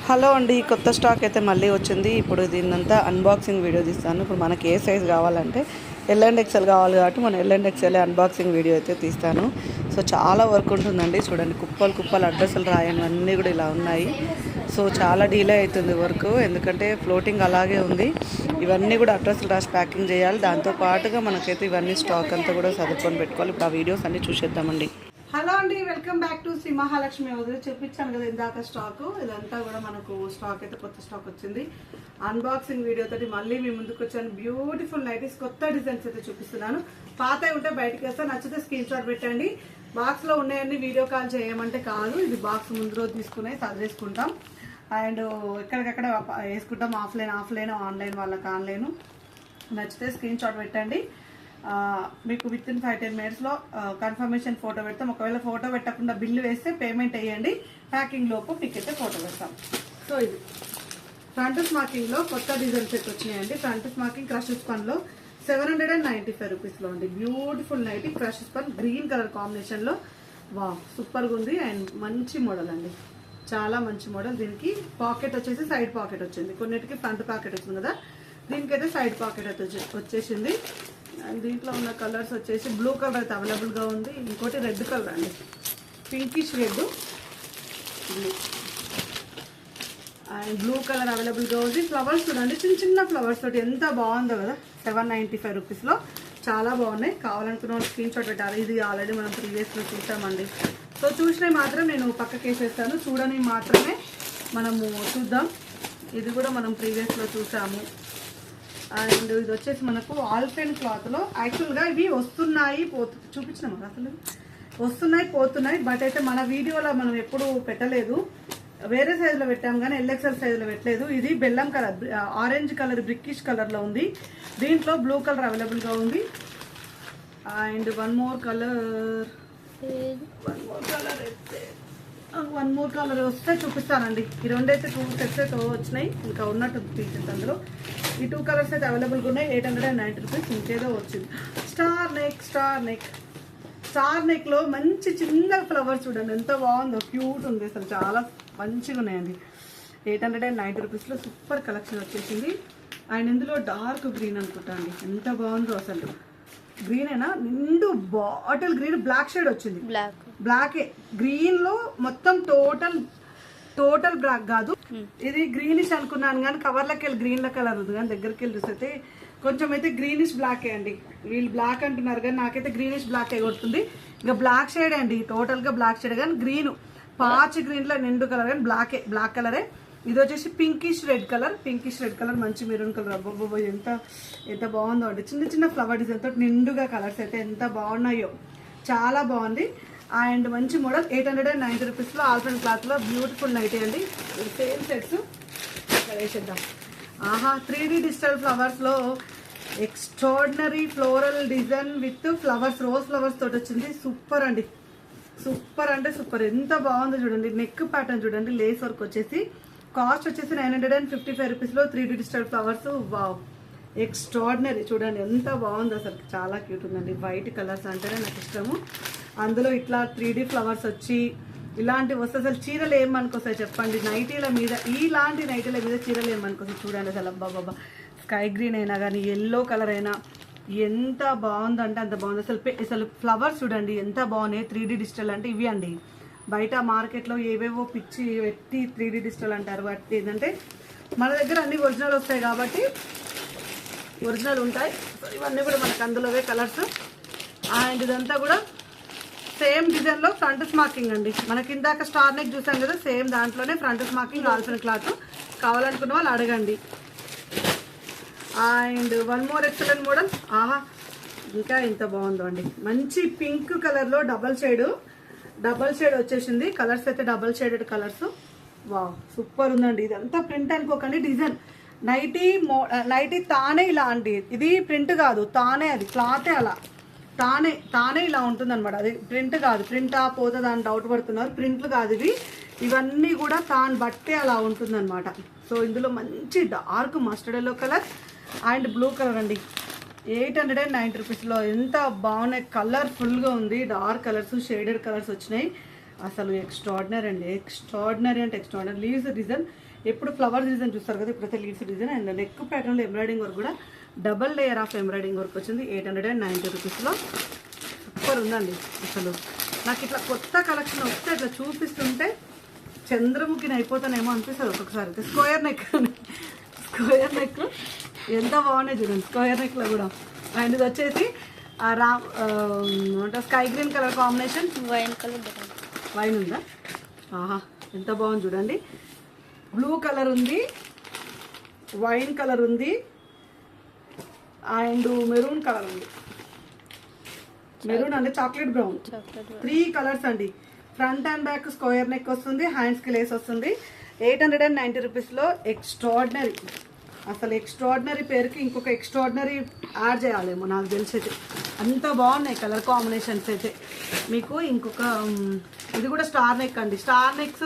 Hello అండి, కొత్త stock అయితే మళ్ళీ వచ్చింది. ఇప్పుడు దీన్నంతా అన్బాక్సింగ్ వీడియో తీస్తాను. ఇప్పుడు మనకి ఏ సైజ్ కావాలంటే ఎల్ అండ్ ఎక్స్ఎల్ కావాలి కాబట్టి మనం L and XL unboxing video అయితే తీస్తాను. సో చాలా వర్క్ ఉంటుందండి. చూడండి, కుప్పలు కుప్పలు అడ్రస్లు రాయనివన్నీ కూడా ఇలా ఉన్నాయి. సో చాలా డీలే అవుతుంది వర్క్, ఎందుకంటే ఫ్లోటింగ్ అలాగే ఉంది. ఇవన్నీ కూడా అడ్రస్లు రాసి ప్యాకింగ్ చేయాలి. దాంతో పాటుగా మనకైతే ఇవన్నీ స్టాక్ అంతా కూడా సర్దుకొని పెట్టుకోవాలి. ఇప్పుడు ఆ వీడియోస్ అన్నీ చూసేద్దామండి. హలో అండి, welcome back to Shri Mahalakshmi. వదిలి చూపించాను కదా ఇందాక స్టాక్. ఇదంతా కూడా మనకు స్టాక్ అయితే కొత్త స్టాక్ వచ్చింది. అన్బాక్సింగ్ వీడియో తోటి మళ్ళీ మీ ముందుకు వచ్చాను. బ్యూటిఫుల్ నైటీస్, కొత్త డిజైన్స్ అయితే చూపిస్తున్నాను. పాత ఉంటే బయటకు వేస్తే, నచ్చితే స్క్రీన్ షాట్ పెట్టండి. బాక్స్ లో ఉన్నాయన్ని వీడియో కాల్ చేయమంటే కాదు, ఇది బాక్స్ ముందు రోజు తీసుకునే సర్దేసుకుంటాం. అండ్ ఎక్కడికక్కడ వేసుకుంటాం. ఆఫ్లైన్ ఆన్లైన్ వాళ్ళకి ఆన్లైన్. నచ్చితే స్క్రీన్ షాట్ పెట్టండి. మీకు విత్ ఇన్ 5-10 మినిట్స్లో కన్ఫర్మేషన్ ఫోటో పెడతాం. ఒకవేళ ఫోటో పెట్టకుండా బిల్లు వేస్తే పేమెంట్ వేయండి. ప్యాకింగ్ లోపు మీకైతే ఫోటో పెడతాం. సో ఇది ఫ్రంట్ స్మాకింగ్లో కొత్త డిజైన్స్ అయితే వచ్చినాయండి. ఫ్రంట్ స్మాకింగ్ క్రష్ స్పన్లో 795 రూపీస్లో ఉంది. Beautiful nightie crush spun green colour కాంబినేషన్లో. వా, సూపర్గా ఉంది. అండ్ మంచి మోడల్ అండి, చాలా మంచి మోడల్. దీనికి పాకెట్ వచ్చేసి సైడ్ పాకెట్ వచ్చింది. కొన్నిటికి ఫ్రంట్ పాకెట్ వచ్చింది కదా, దీనికైతే సైడ్ పాకెట్ అయితే వచ్చేసింది. అండ్ దీంట్లో ఉన్న కలర్స్ వచ్చేసి బ్లూ కలర్ అయితే అవైలబుల్గా ఉంది. ఇంకోటి రెడ్ కలర్ అండి, pinkish red, blue and blue colour అవైలబుల్గా ఉంది. ఫ్లవర్స్ చూడండి, చిన్న చిన్న ఫ్లవర్స్ తోటి ఎంత బాగుందో కదా. 795 రూపీస్లో చాలా బాగున్నాయి. కావాలనుకున్న వాళ్ళు స్క్రీన్ షాట్ పెట్టారు. ఇది ఆల్రెడీ మనం ప్రీవియస్లో చూసామండి. సో చూసినవి మాత్రం నేను పక్కకి వేసేస్తాను, చూడని మాత్రమే మనము చూద్దాం. ఇది కూడా మనం ప్రీవియస్లో చూసాము. అండ్ ఇది వచ్చేసి మనకు ఆల్ఫెన్ క్లాత్లో. యాక్చువల్గా ఇవి వస్తున్నాయి చూపించినాము అసలు, వస్తున్నాయి పోతున్నాయి. బట్ అయితే మన వీడియోలో మనం ఎప్పుడు పెట్టలేదు. వేరే సైజులో పెట్టాము కానీ ఎల్ఎక్స్ఎల్ సైజులో పెట్టలేదు. ఇది బెల్లం కలర్, ఆరెంజ్ కలర్, బ్రిక్కిష్ కలర్లో ఉంది. దీంట్లో బ్లూ కలర్ అవైలబుల్గా ఉంది. అండ్ వన్ మోర్ కలర్ వస్తే చూపిస్తానండి. ఈ రెండైతే 2 సెట్స్ అయితే వచ్చినాయి, ఇంకా ఉన్నట్టు పీసెస్ అందులో. ఈ 2 కలర్స్ అయితే అవైలబుల్గా ఉన్నాయి. 890 రూపీస్. ఇంకేదో వచ్చింది స్టార్ నెక్లో మంచి చిన్న ఫ్లవర్స్ చూడండి ఎంత బాగుందో, క్యూట్ ఉంది అసలు, చాలా మంచిగా ఉన్నాయండి. 890 రూపీస్లో సూపర్ కలెక్షన్ వచ్చేసింది. అండ్ ఇందులో డార్క్ గ్రీన్ అనుకుంటా అండి, ఎంత బాగుందో అసలు. గ్రీన్ అయినా నిండు బాటిల్ గ్రీన్, బ్లాక్ షేడ్ వచ్చింది. బ్లాకే గ్రీన్ లో మొత్తం టోటల్ బ్లాక్ కాదు. ఇది గ్రీనిష్ అనుకున్నాను కానీ కవర్లకి వెళ్ళి గ్రీన్ లో కలర్ ఉంది, కానీ దగ్గరికి వెళ్ళి చూస్తే కొంచెం అయితే గ్రీనిష్ బ్లాకే అండి. వీళ్ళు బ్లాక్ అంటున్నారు కానీ నాకైతే గ్రీనిష్ బ్లాకే కొడుతుంది. ఇంకా బ్లాక్ షేడ్ అండి, టోటల్ గా బ్లాక్ షేడ్, కానీ గ్రీన్ పాచి గ్రీన్ లో నిండు కలర్, కానీ బ్లాక్ కలరే. ఇది వచ్చేసి పింకిష్ రెడ్ కలర్, మంచి మెరూన్ కలర్. అబ్బో ఎంత బాగుందో అండి. చిన్న చిన్న ఫ్లవర్ డిజైన్ తోటి నిండుగా కలర్స్ అయితే ఎంత బాగున్నాయో, చాలా బాగుంది. అండ్ మంచి మోడల్. 890 రూపీస్లో ఆల్ఫెన్ క్లాత్లో బ్యూటిఫుల్ నైటీ అండి. సేమ్ సెట్స్ వేసేద్దాం. ఆహా, 3D డిజిటల్ ఫ్లవర్స్లో extraordinary floral design with flowers, rose flowers తోటి వచ్చింది. సూపర్ అండి, సూపర్ అంటే సూపర్. ఎంత బాగుందో చూడండి. నెక్ ప్యాటర్న్ చూడండి, లేస్ వర్క్ వచ్చేసి. కాస్ట్ వచ్చేసి 955 రూపీస్లో 3D digital flowers. Wow, extraordinary. చూడండి ఎంత బాగుందో అసలు, చాలా క్యూట్ ఉందండి. వైట్ కలర్స్ అంటేనే నాకు ఇష్టము. అందులో ఇట్లా 3D ఫ్లవర్స్ వచ్చి ఇలాంటివి వస్తే అసలు చీరలు ఏమనుకొస్తాయి చెప్పండి. నైటీల మీద, ఇలాంటి నైటీల మీద చీరలు ఏమనుకొస్తాయి చూడండి అసలు. అబ్బాబ్బా, స్కై గ్రీన్ అయినా కానీ ఎల్లో కలర్ అయినా ఎంత బాగుందంటే అంత బాగుంది అసలు. ఫ్లవర్స్ చూడండి ఎంత బాగున్నాయి. 3D డిజిటల్ అంటే ఇవి అండి. బయట మార్కెట్లో ఏవేవో పిచ్చి పెట్టి 3D డిజిటల్ అంటారు. వాటి ఏంటంటే మన దగ్గర అన్ని ఒరిజినల్ వస్తాయి కాబట్టి ఒరిజినల్ ఉంటాయి. సో ఇవన్నీ కూడా మనకు అందులోవే కలర్స్. అండ్ ఇదంతా కూడా సేమ్ డిజైన్లో ఫ్రంట్ స్మాకింగ్ అండి. మనకి ఇందాక స్టార్ నెక్ చూసాం కదా, సేమ్ దాంట్లోనే ఫ్రంట్ స్మాకింగ్ ఆల్ఫెన్ క్లాత్. కావాలనుకున్న వాళ్ళు అడగండి. And one more excellent model. ఆహా, ఇంకా ఎంత బాగుందో అండి. మంచి పింక్ కలర్లో డబల్ షేడ్ వచ్చేసింది. కలర్స్ అయితే double shaded colours. Wow, super ఉందండి. ఇదంతా ప్రింట్ అనుకోకండి, డిజైన్. నైటీ తానే ఇలా అండి, ఇది ప్రింట్ కాదు, తానే అది క్లాతే అలా తానే ఇలా ఉంటుంది అనమాట. అది ప్రింట్ కాదు. ప్రింటా పోతుందా అని డౌట్ పడుతున్నారు. ప్రింట్లు కాదు ఇవన్నీ కూడా తాను బట్టే అలా ఉంటుంది అనమాట. సో ఇందులో మంచి dark mustard yellow colour and blue colour అండి. 890 రూపీస్లో ఎంత బాగున్నాయి. కలర్ఫుల్గా ఉంది. డార్క్ కలర్స్, షేడెడ్ కలర్స్ వచ్చినాయి. అసలు ఎక్స్ట్రాడినరీ అండి, ఎక్స్ట్రాడినరీ అంటే ఎక్స్ట్రాడినరీ. లీవ్స్ డిజైన్ ఎప్పుడు ఫ్లవర్ డిజైన్ చూస్తారు కదా, ఇప్పుడైతే లీవ్స్ డిజైన్. అండ్ నెక్ ప్యాటర్న్లో ఎంబ్రాయిడింగ్ వర్క్ కూడా double layer of embroidering work వచ్చింది 890 రూపీస్లో. సూపర్ ఉందండి. అసలు నాకు ఇట్లా కొత్త కలెక్షన్ వస్తే ఇట్లా చూపిస్తుంటే చంద్రముఖిని అయిపోతానేమో అనిపిస్తుంది ఒక్కొక్కసారి. అయితే స్క్వేర్ నెక్ ఎంత బాగున్నాయి చూడండి, స్క్వేర్ నెక్లో కూడా. అండ్ ఇది వచ్చేసి అంటే sky green colour combination, wine ఉందా, ఆహా ఎంత బాగుంది చూడండి. బ్లూ కలర్ ఉంది, వైన్ కలర్ ఉంది, అండ్ మెరూన్ కలర్ ఉంది. మెరూన్ అంటే చాక్లెట్ బ్రౌన్, 3 కలర్స్ అండి. Front and back square neck వస్తుంది, హ్యాండ్స్కి లేస్ వస్తుంది. 890 రూపీస్లో ఎక్స్ట్రాడినరీ. అసలు ఎక్స్ట్రాడినరీ పేరుకి ఇంకొక ఎక్స్ట్రాడినరీ యాడ్ చేయాలేమో నాకు తెలిసి. అంత బాగున్నాయి కలర్ కాంబినేషన్స్ అయితే. మీకు ఇంకొక ఇది కూడా స్టార్ నెక్ అండి. స్టార్ నెక్స్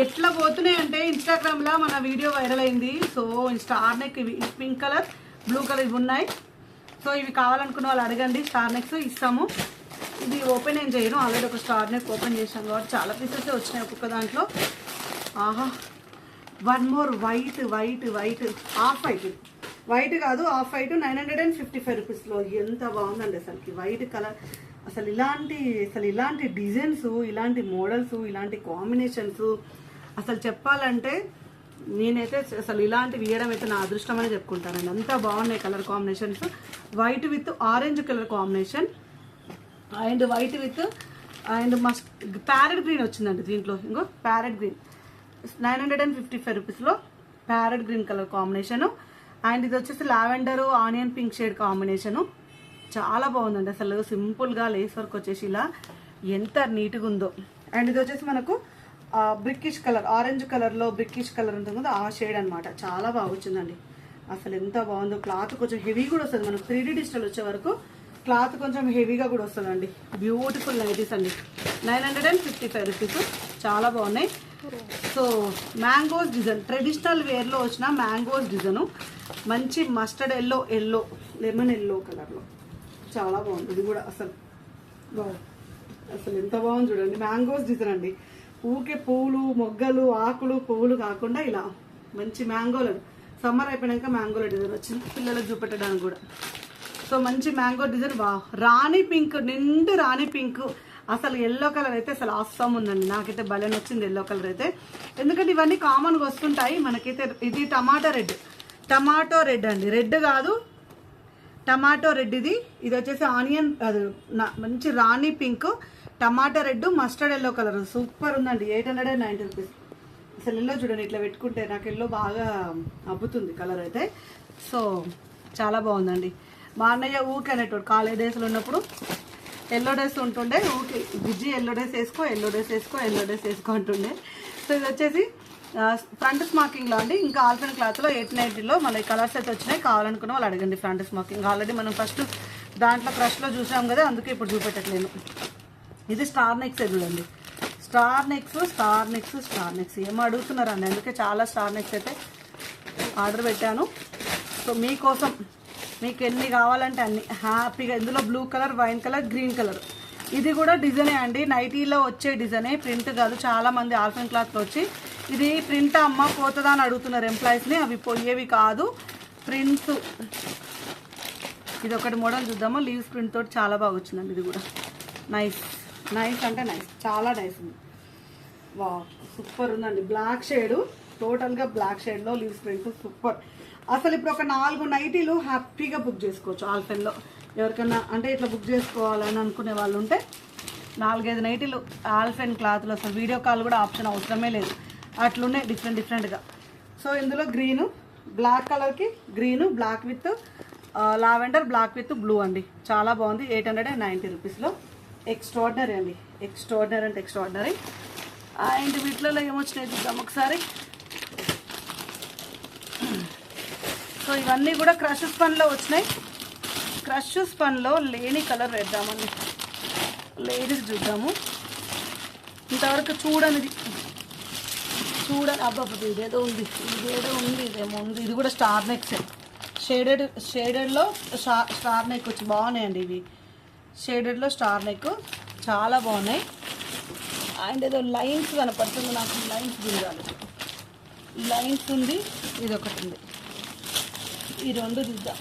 ఎట్లా పోతున్నాయి అంటే ఇన్స్టాగ్రామ్లో మన వీడియో వైరల్ అయింది. సో స్టార్ నెక్ ఇవి పింక్ కలర్, బ్లూ కలర్ ఇవి ఉన్నాయి. సో ఇవి కావాలనుకున్న వాళ్ళు అడగండి, స్టార్ నెక్స్ ఇస్తాము. ఇది ఓపెన్ ఏం చేయను, ఆల్రెడీ ఒక స్టార్ నెక్ ఓపెన్ చేసాను కాబట్టి చాలా పీసెస్ వచ్చినాయి ఒక్కొక్క దాంట్లో. ఆహా, one more white off white కాదు ఆఫ్ వైట్ 955 రూపీస్లో. ఎంత బాగుందండి అసలుకి వైట్ కలర్. అసలు ఇలాంటి డిజైన్స్, ఇలాంటి మోడల్స్, ఇలాంటి కాంబినేషన్స్ అసలు చెప్పాలంటే నేనైతే అసలు ఇలాంటి వేయడం అయితే నా అదృష్టం అని చెప్పుకుంటానండి. అంతా బాగున్నాయి colour combinations. White with orange colour combination and white with and must parrot green వచ్చిందండి దీంట్లో. ఇంకో ప్యారెట్ గ్రీన్ 955 రూపీస్లో parrot green colour combination. And ఇది వచ్చేసి lavender onion pink shade combination. చాలా బాగుందండి అసలు. సింపుల్గా లేస్ వర్క్ వచ్చేసి ఇలా ఎంత నీట్గా ఉందో. అండ్ ఇది వచ్చేసి మనకు బ్రిక్కిష్ కలర్, ఆరెంజ్ కలర్లో బ్రిక్కిష్ కలర్ ఉంటుంది కదా, ఆ షేడ్ అనమాట. చాలా బాగా వచ్చిందండి అసలు. ఎంత బాగుందో. క్లాత్ కొంచెం హెవీ కూడా వస్తుంది మనకు. 3D డిజిటల్ వచ్చే వరకు క్లాత్ కొంచెం హెవీగా కూడా వస్తుందండి. బ్యూటిఫుల్ నైటీస్ అండి. 955 రూపీస్. చాలా బాగున్నాయి. సో మ్యాంగోస్ డిజైన్, ట్రెడిషనల్ వేర్లో వచ్చిన మ్యాంగోస్ డిజైన్. మంచి మస్టర్డ్ ఎల్లో లెమన్ ఎల్లో కలర్లో చాలా బాగుంది. ఇది కూడా అసలు ఎంత బాగుంది చూడండి. మ్యాంగోస్ డిజైన్ అండి. ఊకే పూలు, మొగ్గలు, ఆకులు, పువ్వులు కాకుండా ఇలా మంచి మ్యాంగోలు. సమ్మర్ అయిపోయాక మ్యాంగోల డిజైన్ వచ్చింది పిల్లలకు చూపెట్టడానికి కూడా. సో మంచి మ్యాంగో డిజైన్. రాణి పింక్, నిండు రాణి పింక్. అసలు ఎల్లో కలర్ అయితే అసలు ఆసమ్ ఉందండి. నాకైతే భలే నచ్చింది ఎల్లో కలర్ అయితే. ఎందుకంటే ఇవన్నీ కామన్గా వస్తుంటాయి మనకైతే. ఇది టమాటో రెడ్ అండి. రెడ్ కాదు, టమాటో రెడ్. ఇది వచ్చేసి ఆనియన్, అది మంచి rani pink, tomato red, mustard yellow colour. Super ఉందండి. 890 రూపీస్. అసలు ఎల్లో చూడండి ఇట్లా పెట్టుకుంటే నాకు ఎల్లో బాగా అబ్బుతుంది కలర్ అయితే. సో చాలా బాగుందండి. మా అన్నయ్య ఊకే అనేటోడు కాలేజ్ డేస్లో ఉన్నప్పుడు. ఎల్లో డ్రెస్ ఉంటుండే, ఊకే బుజ్జి ఎల్లో డ్రెస్ వేసుకో అంటుండే. సో ఇది వచ్చేసి ఫ్రంట్ స్మాకింగ్లో అండి. ఇంకా ఆల్ఫెన్ క్లాత్లో 890లో మళ్ళీ కలర్స్ అయితే వచ్చినాయి. కావాలనుకున్న వాళ్ళు అడగండి. ఫ్రంట్ స్మాకింగ్ ఆల్రెడీ మనం ఫస్ట్ దాంట్లో క్రష్లో చూసాం కదా, అందుకే ఇప్పుడు చూపెట్టట్లేను. ఇది స్టార్ నెక్స్ చూడండి. స్టార్ నెక్స్ ఏమో అడుగుతున్నారండి, అందుకే చాలా స్టార్ నెక్స్ అయితే ఆర్డర్ పెట్టాను. సో మీకోసం మీకు ఎన్ని కావాలంటే అన్ని హ్యాపీగా. ఇందులో blue colour, wine colour, green colour. ఇది కూడా డిజైనే అండి, నైటీలో వచ్చే డిజైనే, ప్రింట్ కాదు. చాలామంది ఆల్ఫెన్ క్లాత్లో వచ్చి ఇది ప్రింట్ అమ్మ పోతుందా అని అడుగుతున్నారు ఎంప్లాయీస్ని. అవి పోయేవి కాదు, ప్రింట్స్. ఇది ఒకటి మోడల్ చూద్దాము. లీవ్స్ ప్రింట్ తోటి చాలా బాగా వచ్చిందండి. ఇది కూడా నైస్ అంటే నైస్, చాలా నైస్ ఉంది. వా సూపర్ ఉందండి. బ్లాక్ షేడ్, టోటల్గా బ్లాక్ షేడ్లో లీవ్స్ ప్రింట్ సూపర్. అసలు ఇప్పుడు ఒక 4 నైటీలు హ్యాపీగా బుక్ చేసుకోవచ్చు ఆల్ఫెన్లో. ఎవరికైనా అంటే ఇట్లా బుక్ చేసుకోవాలని అనుకునే వాళ్ళు ఉంటే 4-5 నైటీలు ఆల్ఫెన్ క్లాత్లో. అసలు వీడియో కాల్ కూడా ఆప్షన్ అవసరమే లేదు, అట్లున్నాయి డిఫరెంట్గా. సో ఇందులో గ్రీను, బ్లాక్ కలర్కి green, black with lavender, black with blue అండి. చాలా బాగుంది. 890 రూపీస్లో. ఎక్స్ట్రాడినరీ అండి. ఎక్స్ట్రాడినరీ అంటే ఎక్స్ట్రాడినరీ. అండ్ వీటిలో ఏమొచ్చినాయి చూద్దాం ఒకసారి. సో ఇవన్నీ కూడా క్రష్ స్పన్లో వచ్చినాయి. క్రష్ స్పన్లో లేని కలర్ వేద్దామండి. లేడీస్ చూద్దాము. ఇంతవరకు చూడనిది అబ్బాబ్బా ఇదేదో ఉంది. ఇది కూడా స్టార్ నెక్స్. షేడెడ్లో స్టార్ నెక్ వచ్చి బాగున్నాయండి ఇవి. షేడెడ్లో స్టార్ నెక్ చాలా బాగున్నాయి. అండ్ ఏదో లైన్స్ కనపడుతుంది నాకు, లైన్స్ దిగాలి. లైన్స్ ఉంది, ఇది ఒకటి ఉంది. ఈ రెండు చూద్దాం.